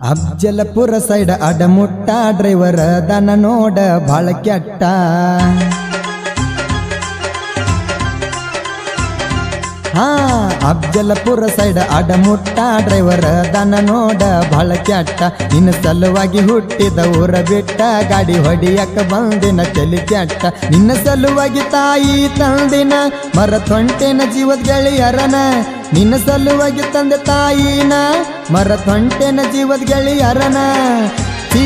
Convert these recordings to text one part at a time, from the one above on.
ಅಫ್ಜಲಪುರ side ಅಡಮುಟ್ಟ driver ದನ ನೋಡ ಬಾಳ ಕೆಟ್ಟ ಅಫ್ಜಲಪುರ ಸೈಡ್ ಅಡಮುಟ್ಟ ಡ್ರೈವರ್ ದನ ನೋಡ ಬಾಳ ಕೆಟ್ಟ ನಿನ್ನ ಸಲುವಾಗಿ ಹುಟ್ಟಿದ ಊರ ಬಿಟ್ಟ ಗಾಡಿ ಹೊಡಿಯಕ್ಕ ಬಂದಿನ ತಲೆ ಕೆಟ್ಟ ನಿನ್ನ ಸಲುವಾಗಿ ತಾಯಿ ತಂದಿನ ಮರತೊಂಟೆನ ಜೀವದ ಗೆಳೆಯರನ ನಿನ್ನ ಸಲುವಾಗಿ ತಂದೆ ತಾಯಿನ ಮರತೊಂಟೆನ ಜೀವದ ಗೆಳೆಯರನ ಚೀ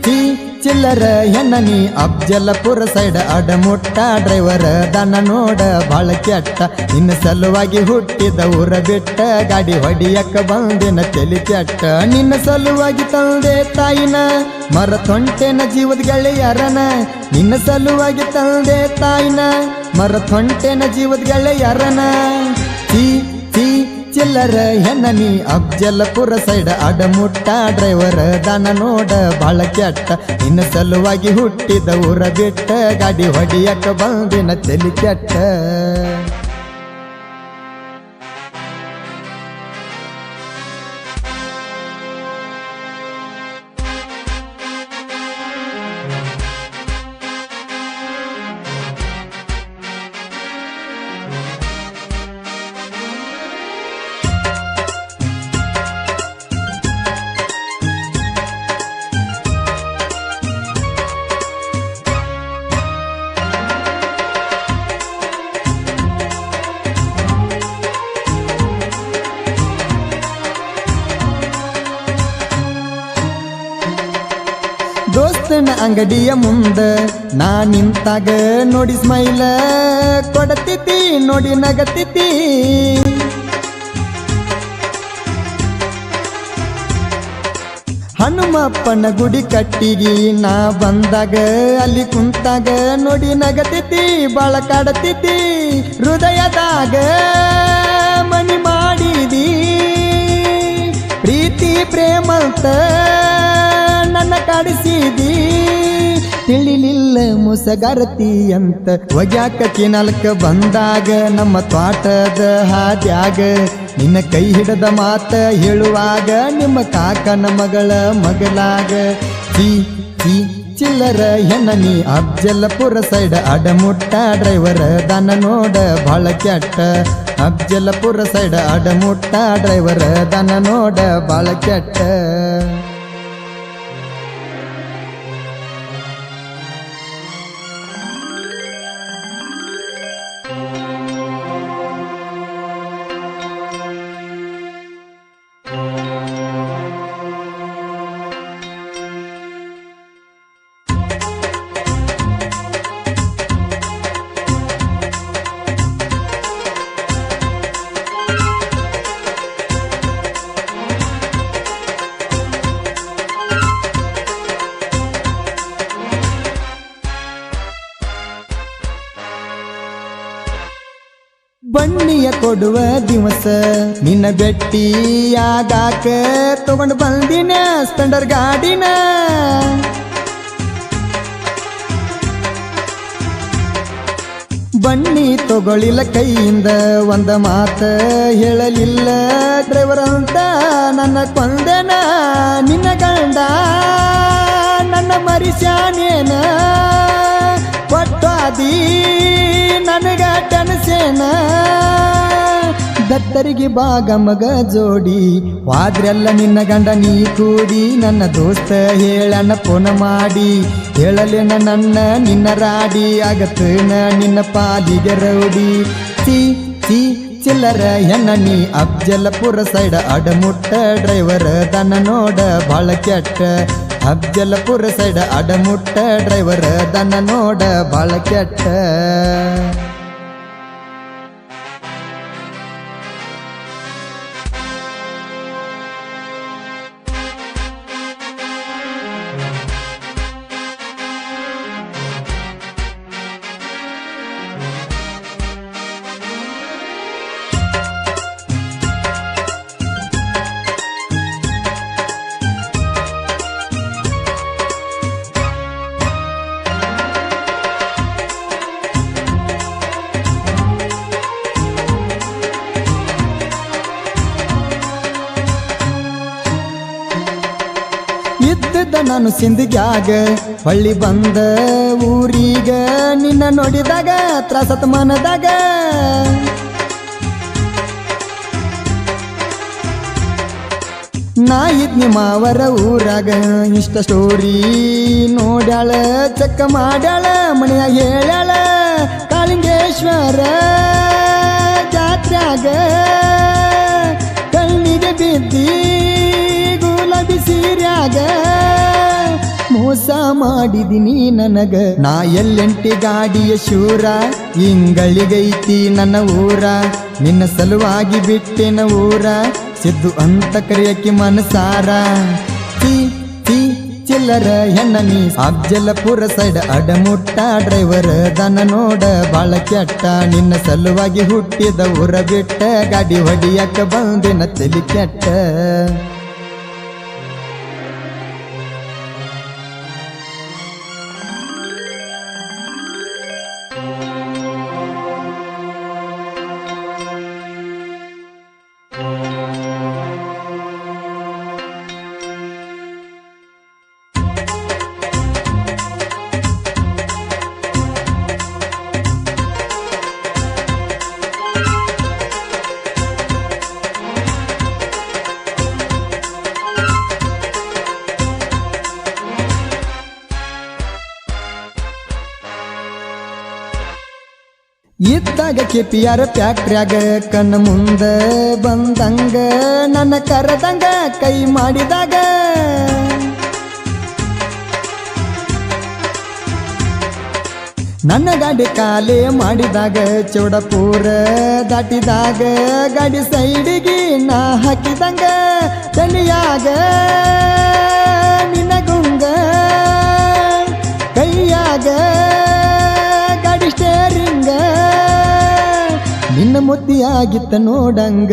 ಚೀ ಚಿಲ್ಲರ ಹೆಣ್ಣ ನೀ ಅಫ್ಜಲಪುರ ಸೈಡ್ ಅಡಮುಟ್ಟ ಡ್ರೈವರ್ ದನ ನೋಡ ಬಾಳ ಕೆಟ್ಟ ನಿನ್ನ ಸಲುವಾಗಿ ಹುಟ್ಟಿದ ಊರ ಬಿಟ್ಟ ಗಾಡಿ ಹೊಡಿಯಕ್ಕ ಬಂದಿನ ತಲೆ ಕೆಟ್ಟ ನಿನ್ನ ಸಲುವಾಗಿ ತಂದೆ ತಾಯಿನ ಮರತೊಂಟೆನ ಜೀವದ ಗೆಳೆಯರನ ನಿನ್ನ ಸಲುವಾಗಿ ತಂದೆ ತಾಯಿನ ಮರತೊಂಟೆನ ಜೀವದ ಗೆಳೆಯರನ ಚೀ ಚೀ ಚಿಲ್ಲರ ಹೆಣ್ಣ ನೀ ಅಫ್ಜಲಪುರ ಸೈಡ್ ಅಡಮುಟ್ಟ ಡ್ರೈವರ್ ದನ ನೋಡ ಬಾಳ ಕೆಟ್ಟ ನಿನ್ನ ಸಲುವಾಗಿ ಹುಟ್ಟಿದ ಊರ ಬಿಟ್ಟ ಗಾಡಿ ಹೊಡಿಯಕ್ಕ ಬಂದಿನ ತಲೆ ಕೆಟ್ಟ ದೋಸ್ತನ ಅಂಗಡಿಯ ಮುಂದ ನಾ ನಿಂತಾಗ ನೋಡಿ ಸ್ಮೈಲ ಕೊಡತಿತಿ ನೋಡಿ ನಗತಿತಿ ಹನುಮಪ್ಪನ ಗುಡಿ ಕಟ್ಟಿಗಿ ನಾ ಬಂದಾಗ ಅಲ್ಲಿ ಕುಂತಾಗ ನೋಡಿ ನಗತಿತಿ ಬಾಳ ಕಾಡತಿತಿ ಹೃದಯದಾಗ ಮನಿ ಮಾಡಿದಿ ಪ್ರೀತಿ ಪ್ರೇಮಂತ ನನ್ನ ಕಾಡಿಸಿದಿ ತಿಳಿಲಿಲ್ಲ ಮುಸಗರತಿ ಅಂತ ಒಗ್ಯಾಕ ಕಿನಲ್ಕ ಬಂದಾಗ ನಮ್ಮ ತ್ವಾಟದ ಹಾದ್ಯಾಗ ನಿನ್ನ ಕೈ ಹಿಡದ ಮಾತ ಹೇಳುವಾಗ ನಿಮ್ಮ ಕಾಕನ ಮಗಳ ಮಗಲಾಗ ಚೀ ಚೀ ಚಿಲ್ಲರ ಹೆಣ್ಣ ನೀ ಅಫ್ಜಲಪುರ ಸೈಡ್ ಅಡಮುಟ್ಟ ಡ್ರೈವರ್ ದನ ನೋಡ ಬಾಳ ಕೆಟ್ಟ ಅಫ್ಜಲಪುರ ಸೈಡ್ ಅಡಮುಟ್ಟ ಡ್ರೈವರ್ ದನ ನೋಡ ಬಾಳ ಕೆಟ್ಟ ಬಣ್ಣಿಯ ಕೊಡುವ ದಿವಸ ನಿನ್ನ ಬೆಟ್ಟಿಯಾಗಾಕ ತಗೊಂಡು ಬಂದಿನ ಸ್ಪೆಂಡರ್ ಗಾಡಿನ ಬಣ್ಣಿ ತಗೊಳಿಲ್ಲ ಕೈಯಿಂದ ಒಂದ ಮಾತ ಹೇಳಲಿಲ್ಲ ಡ್ರೈವರ್ ಅಂತ ನನ್ನ ಕೊಂದೆನ ನಿನ್ನ ಗಂಡ ನನ್ನ ಮರಿಸ್ಯಾನೇನ ಕೊಟ್ಟಾದಿ ನನಗ ಟನಸೇನ ದತ್ತರಿಗೆ ಬಾಗ ಮಗ ಜೋಡಿ ವಾದ್ರೆಲ್ಲ ನಿನ್ನ ಗಂಡ ನೀ ಕೂಡಿ ನನ್ನ ದೋಸ್ತ ಹೇಳಣ್ಣ ಫೋನ್ ಮಾಡಿ ಹೇಳಲೇನ ನನ್ನ ನಿನ್ನ ರಾಡಿ ಆಗತ್ತನ ನಿನ್ನ ಪಾಲಿಗೆ ರೌಡಿ ಚೀ ಚೀ ಚಿಲ್ಲರ ಹೆಣ್ಣ ನೀ ಅಫ್ಜಲಪುರ ಸೈಡ್ ಅಡಮುಟ್ಟ ಡ್ರೈವರ್ ದನ ನೋಡ ಬಾಳ ಕೆಟ್ಟ ಅಫ್ಜಲಪುರ ಸೈಡ್ ಅಡಮುಟ್ಟ ಡ್ರೈವರ್ ದನ ನೋಡ ಬಾಳ ಕೆಟ್ಟ ನಾನು ಸಿಂದಗ್ಯಾಗ ಹೊಳ್ಳಿ ಬಂದ ಊರೀಗ ನಿನ್ನ ನೋಡಿದಾಗ ತ್ರಾಸತ್ ಮನದಾಗ ನಾ ಇದ್ನಿ ಮಾವರ ಊರಾಗ ಇಷ್ಟ ಸ್ಟೋರಿ ನೋಡ್ಯಾಳ ಚೆಕ್ಕ ಮಾಡ್ಯಾಳ ಮನೆಯಾಗ ಹೇಳ್ಯಾಳ ಕಾಳಿಂಗೇಶ್ವರ ಜಾತ್ರ್ಯಾಗ ಕಣ್ಣಿಗೆ ಬಿದ್ದಿ ಗುಲಾಬಿ ಸೀರ್ಯಾಗ ಮೋಸ ಮಾಡಿದಿನಿ ನನಗ ನಾ ಎಲ್ಲೆಂಟಿ ಗಾಡಿಯ ಶೂರ ಇಂಗಳಿಗೈತಿ ನನ್ನ ಊರ ನಿನ್ನ ಸಲುವಾಗಿ ಬಿಟ್ಟೆನ ಊರ ಸಿದ್ದು ಅಂತ ಕರೆಯಕ್ಕೆ ಮನಸಾರ ತೀ ತೀ ಚಿಲ್ಲರ ಹೆಣ್ಣ ನೀ ಅಫ್ಜಲಪುರ ಸೈಡ್ ಅಡಮುಟ್ಟ ಡ್ರೈವರ್ ದನ ನೋಡ ಬಾಳ ಕೆಟ್ಟ ನಿನ್ನ ಸಲುವಾಗಿ ಹುಟ್ಟಿದ ಊರ ಬಿಟ್ಟ ಗಾಡಿ ಹೊಡಿಯಕ್ಕ ಬಂದಿನ ತಲಿ ಕೆಟ್ಟ ಇದ್ದಾಗ ಕೆಪಿಯಾರ ಫ್ಯಾಕ್ಟ್ರ್ಯಾಗ ಕಣ್ಣ ಮುಂದ ಬಂದಂಗ ನನ್ನ ಕರೆದಂಗ ಕೈ ಮಾಡಿದಾಗ ನನ್ನ ಗಾಡಿ ಕಾಲೇ ಮಾಡಿದಾಗ ಚೌಡಪುರ ದಾಟಿದಾಗ ಗಾಡಿ ಸೈಡಿಗೆ ನಾ ಹಾಕಿದಂಗ ತಲೆಯಾಗ ನಿನ್ನ ಗುಂಗ ಕೈಯಾಗ ಗಾಡಿ ಸ್ಟೇರಿಂಗ ನಿನ್ನ ಮುತ್ತಿಯಾಗಿತ್ತ ನೋಡಂಗ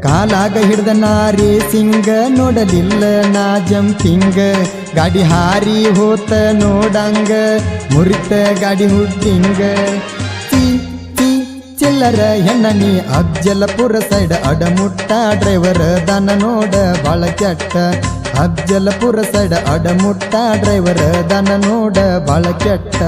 ಕಾಲಾಗ ಹಿಡ್ದ ನಾ ರೇಸಿಂಗ ನೋಡಲಿಲ್ಲ ನಾ ಜಂಪಿಂಗ ಗಾಡಿ ಹಾರಿ ಹೋತ ನೋಡಂಗ ಮುರಿತ ಗಾಡಿ ಹುಡ್ಡಿಂಗ ತೀ ತೀ ಚಿಲ್ಲರ ಹೆಣ್ಣ ನೀ ಅಫ್ಜಲಪುರ ಸೈಡ್ ಅಡಮುಟ್ಟ ಡ್ರೈವರ್ ದನ ನೋಡ ಬಾಳ ಕೆಟ್ಟ ಅಫ್ಜಲಪುರ ಸೈಡ್ ಅಡಮುಟ್ಟ ಡ್ರೈವರ್ ದನ ನೋಡ ಬಾಳ ಕೆಟ್ಟ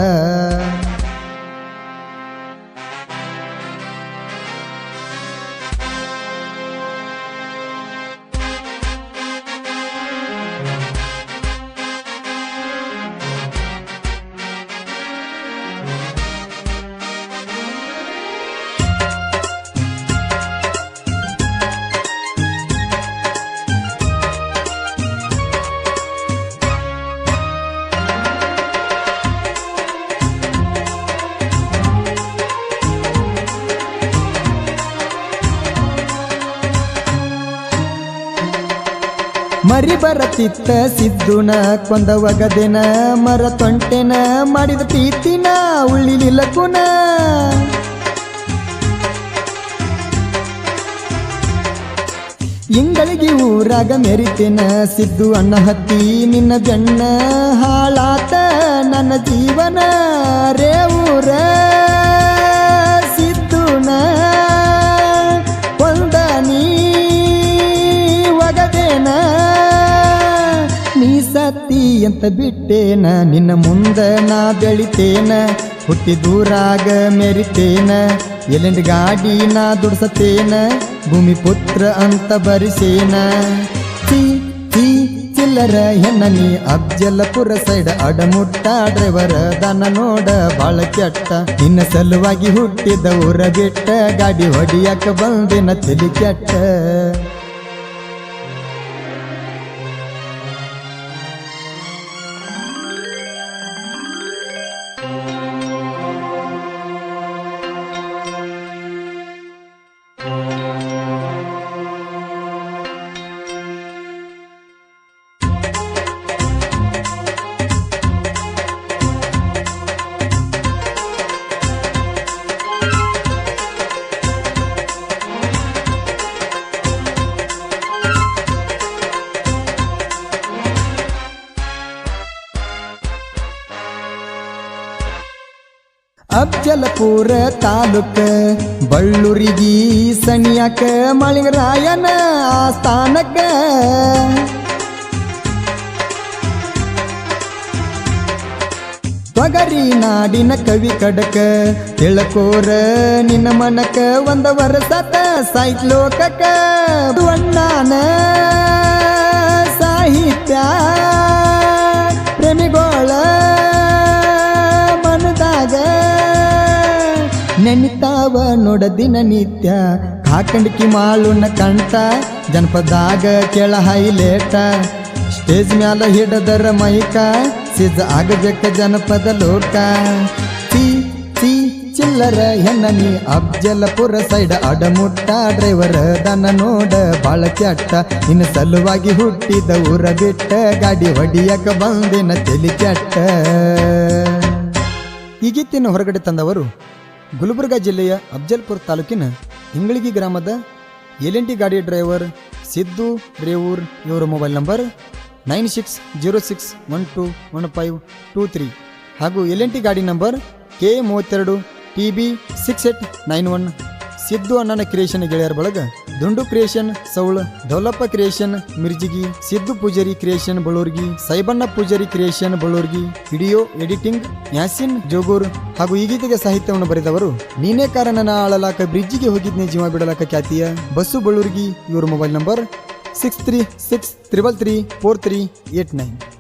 ಮರಿ ಬರತಿತ್ತ ಸಿದ್ದುನ ಕೊಂದ ಒಗದೆನ ಮರ ತೊಂಟೆನ ಮಾಡಿದ ಪ್ರೀತಿನ ಉಳ್ಳಿಲಿಲ್ಲ ಕುನ ಇಂಗಳಿಗೆ ಊರಾಗ ಮೆರಿತೇನ ಸಿದ್ದು ಅಣ್ಣ ಹತ್ತಿ ನಿನ್ನ ಬೆಣ್ಣ ಹಾಳಾತ ನನ್ನ ಜೀವನ ರೇ ಊರ ಸಿದ್ದುನ ಕೊಂದ ನೀ ಒಗದೇನ ನೀ ಸತ್ತಿ ಅಂತ ಬಿಟ್ಟೇನ ನಿನ್ನ ಮುಂದ ನಾ ಬೆಳಿತೇನ ಹುಟ್ಟಿ ದೂರಾಗ ಮೆರಿತೇನ ಎಲ್ಲೆಂಡ್ ಗಾಡಿ ನಾ ದುಡ್ಸತೇನ ಭೂಮಿ ಪುತ್ರ ಅಂತ ಬರಿಸೇನ ತೀ ತೀ ಚಿಲ್ಲರ ಹೆಣ್ಣ ನೀ ಅಫ್ಜಲಪುರ ಸೈಡ್ ಅಡಮುಟ್ಟ ಡ್ರೈವರ್ ದನ ನೋಡ ಬಾಳ ಕೆಟ್ಟ ನಿನ್ನ ಸಲುವಾಗಿ ಹುಟ್ಟಿದ ಊರ ಬಿಟ್ಟ ಗಾಡಿ ಹೊಡಿಯಕ ಬಂದಿನ ತಲಿ ಕೆಟ್ಟ ಅಫ್ಜಲಪುರ ತಾಲೂಕ ಬಳ್ಳೂರಿಗಿ ಸನಿಯಾಕ ಮಾಳಿಂಗರಾಯನ ಆಸ್ಥಾನಕ್ಕ ತೊಗರಿ ನಾಡಿನ ಕವಿ ಕಡಕ ತಿಳ್ಕೋರ ನಿನ್ನ ಮನಕ ಒಂದ ವರ್ಷದ ಸಾಹಿತ್ಲೋಕಕ ಅಣ್ಣಾನ ಸಾಹಿತ್ಯ ಪ್ರೇಮಿಗೋಳ ಮನದಾಗ ನೆನಿತಾವ ನೋಡ ದಿನ ನಿತ್ಯ ಕಾಕಂಡಿಕಿ ಮಾಳುನ ಕಂಠ ಜನಪದಾಗ ಕೆಳ ಹೈಲೇಟ ಸ್ಟೇಜ್ ಮ್ಯಾಲ ಹಿಡದರ ಮೈಕ ಸಿಜ್ ಆಗಬೇಕ ಜನಪದ ಲೋಕ ಚೀ ಚೀ ಚಿಲ್ಲರ ಹೆಣ್ಣನಿ ಅಫ್ಜಲಪುರ ಸೈಡ್ ಅಡಮುಟ್ಟ ಡ್ರೈವರ್ ದನ ನೋಡ ಬಾಳ ಕೆಟ್ಟ ಇನ್ನು ಸಲುವಾಗಿ ಹುಟ್ಟಿದ ಊರ ಬಿಟ್ಟ ಗಾಡಿ ಹೊಡಿಯಕ ಬಂದಿನ ತಲಿ ಕೆಟ್ಟ. ಈ ಗೀತೆಯನ್ನು ಹೊರಗಡೆ ತಂದವರು ಗುಲ್ಬರ್ಗಾ ಜಿಲ್ಲೆಯ ಅಫ್ಜಲ್ಪುರ ತಾಲೂಕಿನ ಇಂಗಳಗಿ ಗ್ರಾಮದ ಎಲ್&ಟಿ ಗಾಡಿ ಡ್ರೈವರ್ ಸಿದ್ದು ರೇವೂರ್. ಇವರ ಮೊಬೈಲ್ ನಂಬರ್ 9606121523 ಹಾಗೂ ಎಲ್&ಟಿ ಗಾಡಿ ನಂಬರ್ K32 TB6891. ಸಿದ್ದು ಅಣ್ಣನ ಕ್ರಿಯೇಷನ್ ಗೆಳೆಯರ ಬಳಗ Dundu creation Saula, Daulappa creation Mirjagi, Siddu Pujari creation Ballurgi, Saibanna Pujari creation Ballurgi, video editing Yasin Jogur. ಹಾಗೂ ಈ ಗೀತೆಗೆ ಸಾಹಿತ್ಯವನ್ನು ಬರೆದವರು ನೀನೇ ಕಾರಣನ ಆಳಲಾಕ ಬ್ರಿಡ್ಜಿಗೆ ಹೋಗಿದ್ನೆ ಜೀವ ಬಿಡಲಾಕ ಖ್ಯಾತಿಯ ಬಸ್ಸು ಬಳ್ಳೂರ್ಗಿ. ಇವರ ಮೊಬೈಲ್ ನಂಬರ್ 6363334389.